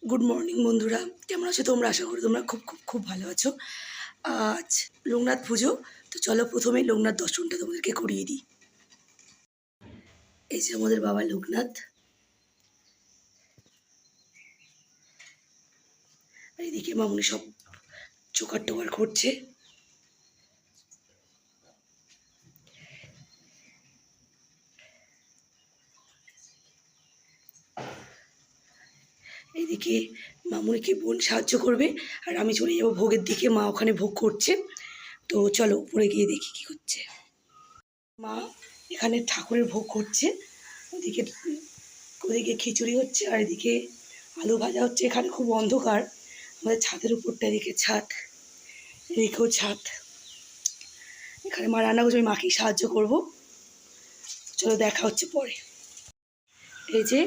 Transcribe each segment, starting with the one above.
Good morning বন্ধুরা, কেমন আছো তোমরা? আশা করি তোমরা খুব খুব খুব ভালো আছো। আজ লোকনাথ পুজো, তো চলো প্রথমেই লোকনাথ দর্শনটা তোমাদেরকে করিয়ে দিই। এই যে আমাদের বাবা লোকনাথ, আর এদিকে মামুনি সব জোগাড় টোগাড় করছে। এইদিকে মামুনিকে বোন সাহায্য করবে, আর আমি চলে যাবো ভোগের দিকে। মা ওখানে ভোগ করছে, তো চলো উপরে গিয়ে দেখি কি করছে। মা এখানে ঠাকুরের ভোগ করছে, ওদিকে ওদিকে খিচুড়ি হচ্ছে, আর এদিকে আলু ভাজা হচ্ছে। এখানে খুব অন্ধকার, আমাদের ছাদের উপরটা, এদিকে ছাদ, এদিকেও ছাদ। এখানে মা রান্না করছে, আমি মাকেই সাহায্য করব। চলো দেখা হচ্ছে পরে। এই যে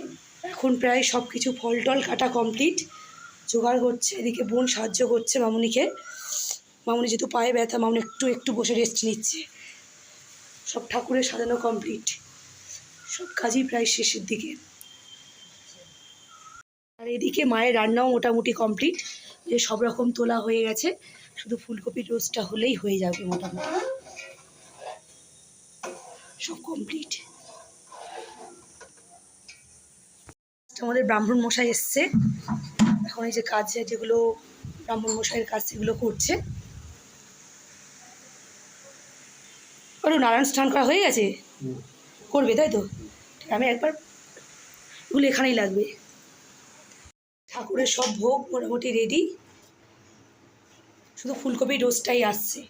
এখন প্রায় সব কিছু ফল টল কাটা কমপ্লিট, জোগাড় করছে। এদিকে বোন সাহায্য করছে মামুনিকে। মামুনি যেহেতু পায়ে ব্যথা, মামুনি একটু একটু বসে রেস্ট নিচ্ছে। সব ঠাকুরের সাজানো কমপ্লিট, সব কাজই প্রায় শেষের দিকে। আর এদিকে মায়ের রান্নাও মোটামুটি কমপ্লিট, যে সব রকম তোলা হয়ে গেছে, শুধু ফুলকপির রোস্টটা হলেই হয়ে যাবে মোটামুটি, সব কমপ্লিট। আমাদের ব্রাহ্মণ মশাই এসছে, এখন এই যে কাজ যেগুলো ব্রাহ্মণ মশাইয়ের কাজ সেগুলো করছে। ওর নারায়ণ স্নান করা হয়ে গেছে, করবে তাই তো? আমি একবার, এগুলো এখানেই লাগবে। ঠাকুরের সব ভোগ মোটামুটি রেডি, শুধু ফুলকপির রোস্টটাই আসছে।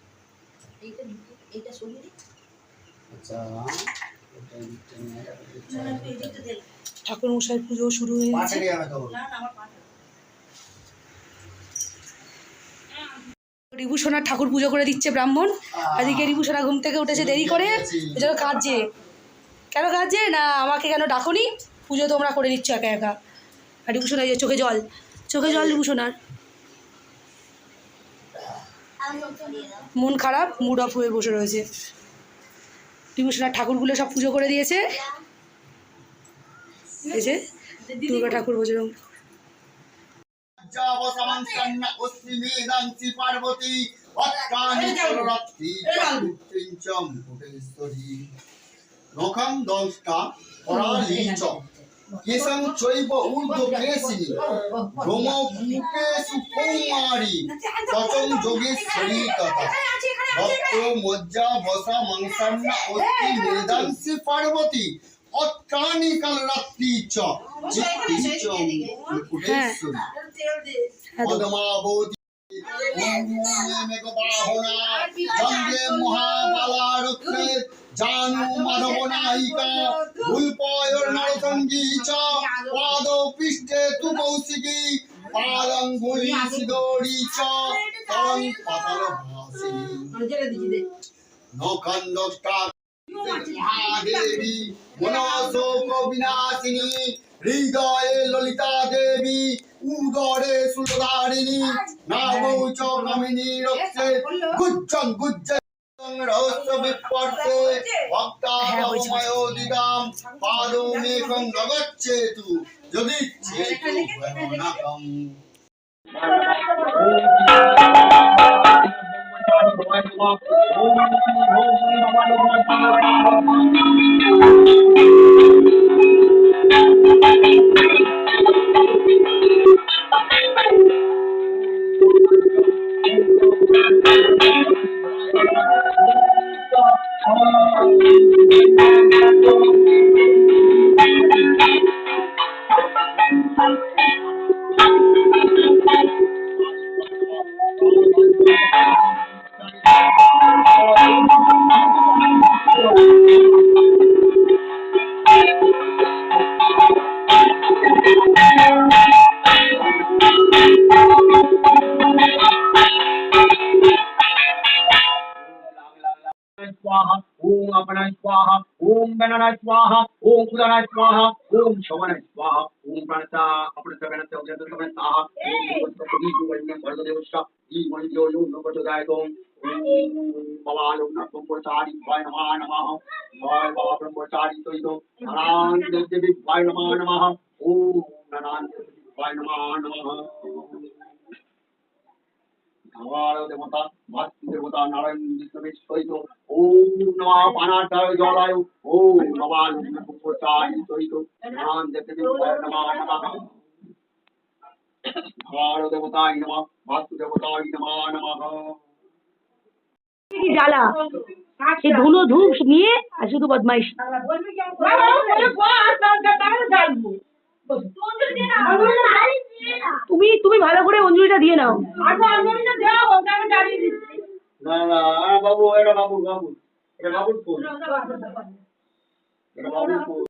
ঠাকুর মশাইয়ের পুজো শুরু হয়ে গেছে। রিভূষণার ঠাকুর পুজো করে দিচ্ছে ব্রাহ্মণ। এদিকে রিভূষণা ঘুম থেকে উঠেছে দেরি করে, এজন্য কাঁদছে। কেন কাঁদছে? না আমাকে কেন ডাকনি, পুজো তোমরা করে নিচ্ছ একা একা। আর রিভূষণা যে চোখে জল, চোখে জল রিভূষণার, মন খারাপ, মুড অফ হয়ে বসে রয়েছে। রিভূষণার ঠাকুরগুলো সব পুজো করে দিয়েছে। এই যে দুর্গা ঠাকুর বজরং পার্বতী নখম দংষ্টা পরালীচ কেশং চৈব ঊর্ধ্বকেশিনী ব্রহ্মভূতেষু কৌমারী তচং যোগেশ্বরী তথা রক্ত মজ্জা বসা মাংসান্না অস্থি মেদাংসি পার্বতী অত্রাণি কালরাত্রি চ চিত্তি চ মুকুটেশ্বরী পদ্মাবতী মেঘবাহনা চন্দ্রে মহাবালা রক্ষে জানু মাধব নায়িকা উল্পয়র নরসঙ্গী চ পাদ পৃষ্ঠে তু কৌশিকী পাদঙ্গুলি সিদোরি চ তং পাতাল ভাসিনী নখন্দষ্টা মহাদেবী মনশোক বিনাশিনী হৃদয়ে ললিতা দেবী উদরে সুলধারিণী নামৌ চ কামিনী রক্ষে গুজ্জং গুজ্জ রহস্য বিপর্যে ভক্তাময়োদিদাম পাদমেকং নগচ্ছেতু যদি চেতু ভয়নাকম स्वाहा ओम अपना स्वाहा ओम गणना स्वाहा ओम उदना स्वाहा ओम शवन स्वाहा ओम प्रणता अपना गणना उदना स्वाहा स्वाहा ओम सभी को वैज्ञानिक भरदेवस्ता ई मंजो यो नवचोदायतो ओम भवालो नमोचारी वाय नमः नमः वाय बाबा ब्रह्मचारी तो नारायण देवी वाय नमः नमः ओम नारायण শিবায় নমঃ নমঃ। আমার দেবতা মাতৃ দেবতা নারায়ণ বিষ্ণুবে সহিত ওম নমঃ পানাটায় জলায় ওম নমঃ উপচায় সহিত নাম দেবতে শিবায় নমঃ নমঃ। আমার দেবতায় নমঃ মাতৃ দেবতায় নমঃ নমঃ। কি জ্বালা, সে ধুনো ধূপ নিয়ে আর শুধু বদমাইশ। তুমি তুমি ভালো করে অঞ্জলিটা দিয়ে নাও। না না বাবু, এটা বাবু বাবু, এটা বাবুর ফুল, এটা বাবুর ফুল।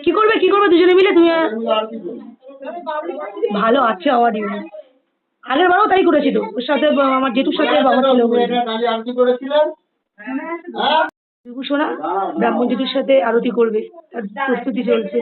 কি করবে দুজনে মিলে? তুমি আর কি করবো? ভালো আছে আমার ইউনিট। আগের বারও তাই করেছিল, ওর সাথে আমার জেঠুর সাথে বাবা ছিল। এটা কালি আরতি করেছিলেন? হ্যাঁ? শোনা ব্রাহ্মণ জেঠুর সাথে আরতি করবে, তার প্রস্তুতি চলছে।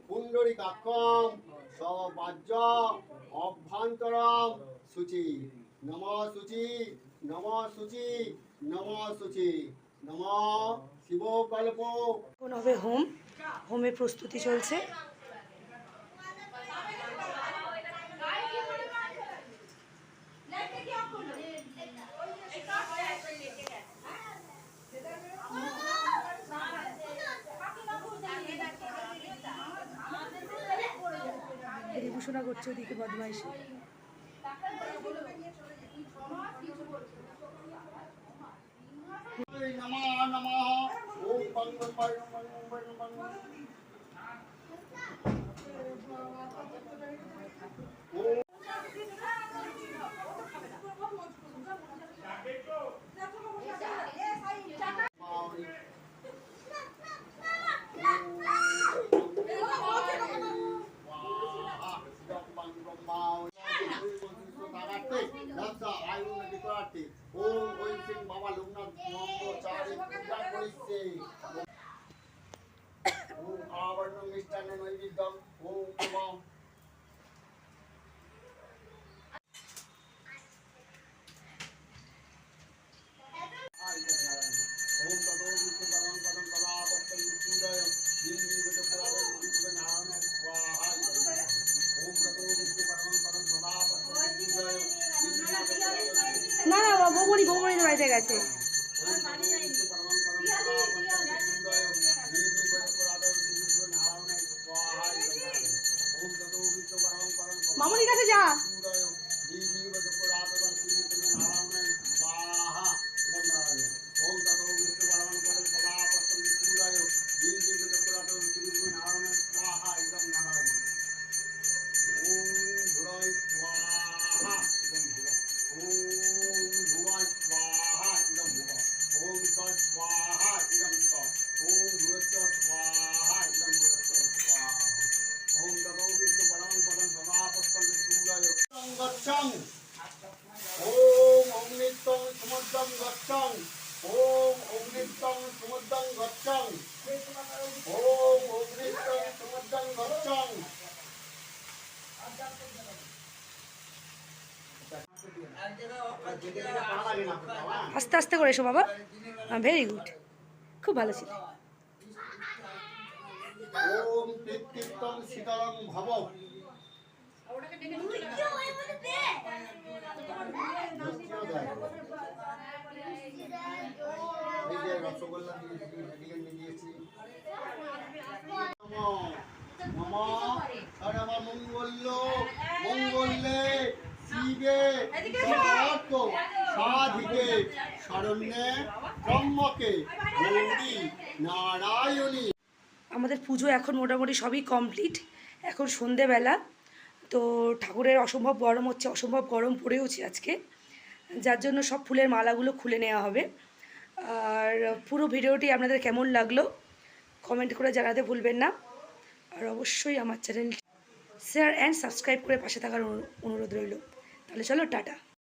পুণ্ডরিকাক্ষম সবাজ্য অভ্যন্তরম শুচি নম শুচি নম শুচি নম শুচি নম শিবকল্প। এখন হবে হোম, হোমের প্রস্তুতি চলছে। ঘোষণা করছে ওদিকে বদমাইশি। নমঃ নমঃ ওম বং বং বং বং বং বং। গেছে। মামুনির কাছে যা। গচ্ছং ওম অগ্নিত্বং সমুদ্রং গচ্ছং ওম অগ্নিত্বং সমুদ্রং গচ্ছং ওম অগ্নিত্বং সমুদ্রং গচ্ছং। আস্তে আস্তে করে এসো বাবা। ভেরি গুড, খুব ভালো ছিল। ওম তৃপ্তিত্বং শীতলং ভব। এই যে রসগোল্লা দিয়েছি। মামা আর আমার মঙ্গলে শিবে সর্বার্থ সাধিকে শরণ্যে ব্রহ্মকে গৌরী নারায়ণী। আমাদের পুজো এখন মোটামুটি সবই কমপ্লিট। এখন সন্ধেবেলা, তো ঠাকুরের অসম্ভব গরম হচ্ছে, অসম্ভব গরম পড়েওছে আজকে, যার জন্য সব ফুলের মালাগুলো খুলে নেওয়া হবে। আর পুরো ভিডিওটি আপনাদের কেমন লাগলো কমেন্ট করে জানাতে ভুলবেন না। আর অবশ্যই আমার চ্যানেল শেয়ার অ্যান্ড সাবস্ক্রাইব করে পাশে থাকার অনুরোধ রইল। তাহলে চলো, টাটা।